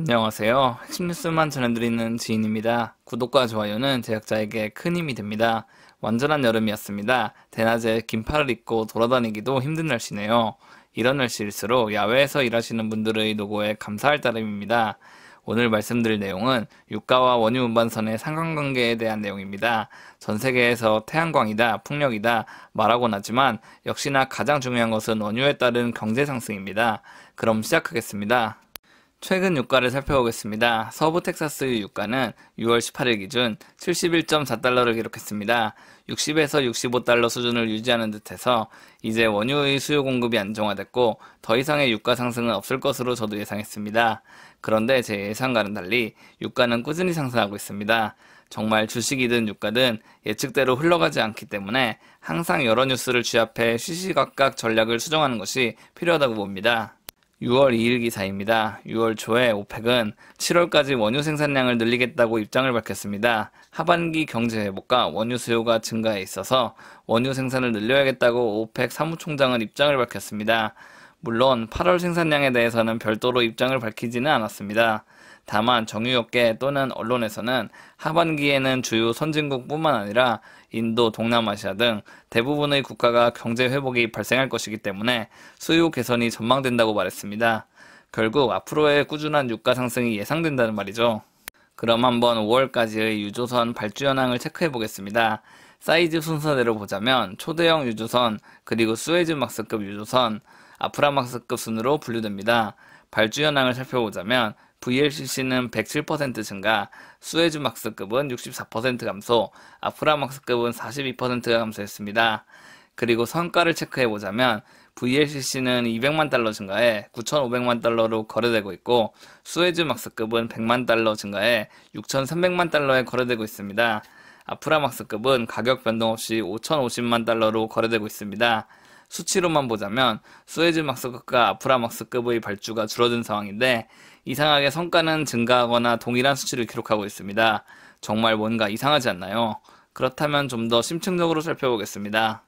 안녕하세요. 핵심 뉴스만 전해드리는 지인입니다. 구독과 좋아요는 제작자에게 큰 힘이 됩니다. 완전한 여름이었습니다. 대낮에 긴팔을 입고 돌아다니기도 힘든 날씨네요. 이런 날씨일수록 야외에서 일하시는 분들의 노고에 감사할 따름입니다. 오늘 말씀드릴 내용은 유가와 원유 운반선의 상관관계에 대한 내용입니다. 전 세계에서 태양광이다, 풍력이다 말하곤 하지만 역시나 가장 중요한 것은 원유에 따른 경제 상승입니다. 그럼 시작하겠습니다. 최근 유가를 살펴보겠습니다. 서부 텍사스의 유가는 6월 18일 기준 71.4달러를 기록했습니다. 60에서 65달러 수준을 유지하는 듯해서 이제 원유의 수요 공급이 안정화됐고 더 이상의 유가 상승은 없을 것으로 저도 예상했습니다. 그런데 제 예상과는 달리 유가는 꾸준히 상승하고 있습니다. 정말 주식이든 유가든 예측대로 흘러가지 않기 때문에 항상 여러 뉴스를 취합해 시시각각 전략을 수정하는 것이 필요하다고 봅니다. 6월 2일 기사입니다. 6월 초에 오펙은 7월까지 원유 생산량을 늘리겠다고 입장을 밝혔습니다. 하반기 경제 회복과 원유 수요가 증가해 있어서 원유 생산을 늘려야겠다고 오펙 사무총장은 입장을 밝혔습니다. 물론 8월 생산량에 대해서는 별도로 입장을 밝히지는 않았습니다. 다만 정유업계 또는 언론에서는 하반기에는 주요 선진국뿐만 아니라 인도, 동남아시아 등 대부분의 국가가 경제 회복이 발생할 것이기 때문에 수요 개선이 전망된다고 말했습니다. 결국 앞으로의 꾸준한 유가 상승이 예상된다는 말이죠. 그럼 한번 5월까지의 유조선 발주 현황을 체크해 보겠습니다. 사이즈 순서대로 보자면 초대형 유조선, 그리고 수에즈막스급 유조선, 아프라막스급 순으로 분류됩니다. 발주 현황을 살펴보자면 VLCC는 107% 증가, 수에즈막스급은 64% 감소, 아프라막스급은 42%가 감소했습니다. 그리고 성과를 체크해보자면 VLCC는 200만 달러 증가해 9,500만 달러로 거래되고 있고 수에즈막스급은 100만 달러 증가해 6,300만 달러에 거래되고 있습니다. 아프라막스급은 가격 변동 없이 5,050만 달러로 거래되고 있습니다. 수치로만 보자면 수에즈막스급과 아프라막스급의 발주가 줄어든 상황인데 이상하게 성과는 증가하거나 동일한 수치를 기록하고 있습니다. 정말 뭔가 이상하지 않나요? 그렇다면 좀 더 심층적으로 살펴보겠습니다.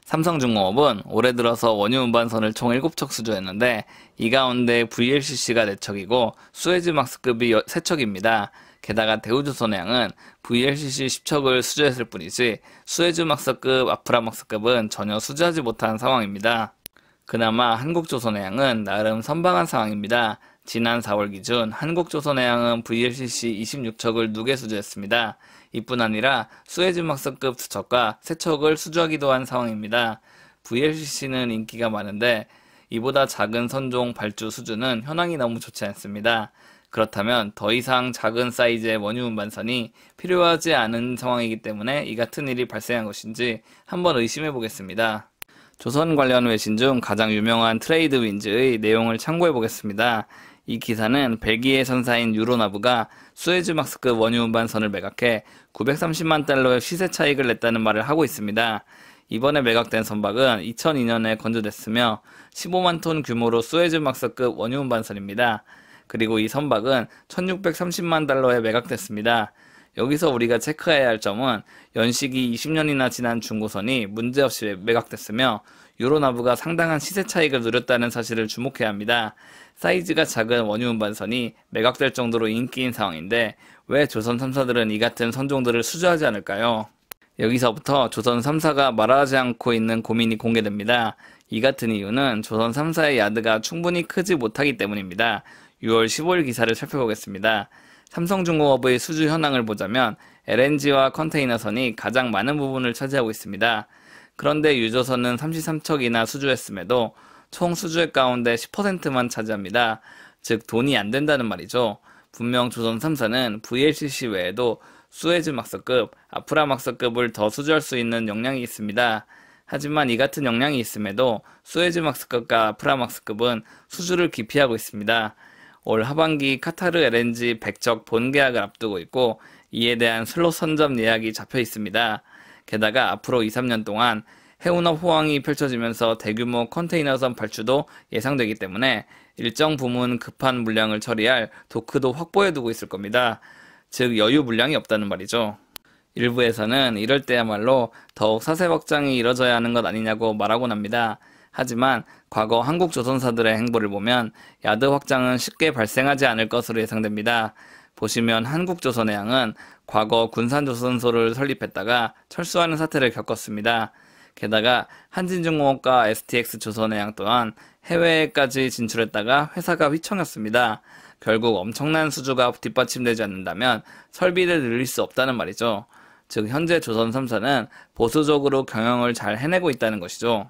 삼성중공업은 올해 들어서 원유 운반선을 총 7척 수주했는데 이 가운데 VLCC가 4척이고 수에즈막스급이 3척입니다. 게다가 대우조선해양은 VLCC 10척을 수주했을 뿐이지 수에즈막스급, 아프라막스급은 전혀 수주하지 못한 상황입니다. 그나마 한국조선해양은 나름 선방한 상황입니다. 지난 4월 기준 한국조선해양은 VLCC 26척을 2개 수주했습니다. 이뿐 아니라 수에즈막스급 2척과 3척을 수주하기도 한 상황입니다. VLCC는 인기가 많은데 이보다 작은 선종 발주 수주는 현황이 너무 좋지 않습니다. 그렇다면 더 이상 작은 사이즈의 원유 운반선이 필요하지 않은 상황이기 때문에 이 같은 일이 발생한 것인지 한번 의심해 보겠습니다. 조선 관련 외신 중 가장 유명한 트레이드 윈즈의 내용을 참고해 보겠습니다. 이 기사는 벨기에 선사인 유로나브가 수에즈막스급 원유 운반선을 매각해 930만 달러의 시세 차익을 냈다는 말을 하고 있습니다. 이번에 매각된 선박은 2002년에 건조됐으며 15만 톤 규모로 수에즈막스급 원유 운반선입니다. 그리고 이 선박은 1630만 달러에 매각됐습니다. 여기서 우리가 체크해야 할 점은 연식이 20년이나 지난 중고선이 문제없이 매각됐으며 유로나브가 상당한 시세 차익을 누렸다는 사실을 주목해야 합니다. 사이즈가 작은 원유 운반선이 매각될 정도로 인기인 상황인데 왜 조선 3사들은 이 같은 선종들을 수주하지 않을까요? 여기서부터 조선 3사가 말하지 않고 있는 고민이 공개됩니다. 이 같은 이유는 조선 3사의 야드가 충분히 크지 못하기 때문입니다. 6월 15일 기사를 살펴보겠습니다. 삼성중공업의 수주 현황을 보자면 LNG와 컨테이너선이 가장 많은 부분을 차지하고 있습니다. 그런데 유조선은 33척이나 수주했음에도 총 수주액 가운데 10%만 차지합니다. 즉 돈이 안 된다는 말이죠. 분명 조선 3사는 VLCC 외에도 수에즈막스급, 아프라막스급을 더 수주할 수 있는 역량이 있습니다. 하지만 이 같은 역량이 있음에도 수에즈막스급과 아프라막스급은 수주를 기피하고 있습니다. 올 하반기 카타르 LNG 100척 본계약을 앞두고 있고 이에 대한 슬롯 선점 예약이 잡혀 있습니다. 게다가 앞으로 2, 3년 동안 해운업 호황이 펼쳐지면서 대규모 컨테이너선 발주도 예상되기 때문에 일정 부분 급한 물량을 처리할 도크도 확보해두고 있을 겁니다. 즉 여유 물량이 없다는 말이죠. 일부에서는 이럴 때야말로 더욱 사세 확장이 이뤄져야 하는 것 아니냐고 말하곤 합니다. 하지만 과거 한국 조선사들의 행보를 보면 야드 확장은 쉽게 발생하지 않을 것으로 예상됩니다. 보시면 한국조선해양은 과거 군산조선소를 설립했다가 철수하는 사태를 겪었습니다. 게다가 한진중공업과 STX조선해양 또한 해외에까지 진출했다가 회사가 휘청였습니다. 결국 엄청난 수주가 뒷받침되지 않는다면 설비를 늘릴 수 없다는 말이죠. 즉 현재 조선 3사는 보수적으로 경영을 잘 해내고 있다는 것이죠.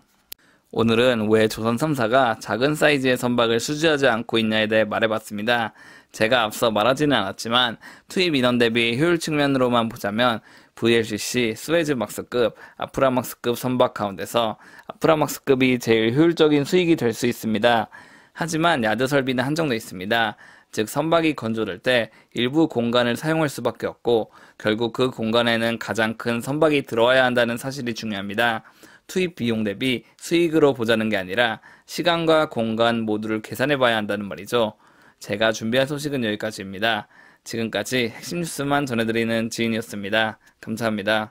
오늘은 왜 조선 3사가 작은 사이즈의 선박을 수주하지 않고 있냐에 대해 말해봤습니다. 제가 앞서 말하지는 않았지만 투입 인원 대비 효율 측면으로만 보자면 VLCC, 스웨즈막스급, 아프라막스급 선박 가운데서 아프라막스급이 제일 효율적인 수익이 될 수 있습니다. 하지만 야드 설비는 한정되어 있습니다. 즉 선박이 건조될 때 일부 공간을 사용할 수밖에 없고 결국 그 공간에는 가장 큰 선박이 들어와야 한다는 사실이 중요합니다. 투입 비용 대비 수익으로 보자는 게 아니라 시간과 공간 모두를 계산해 봐야 한다는 말이죠. 제가 준비한 소식은 여기까지입니다. 지금까지 핵심 뉴스만 전해드리는 지인이었습니다. 감사합니다.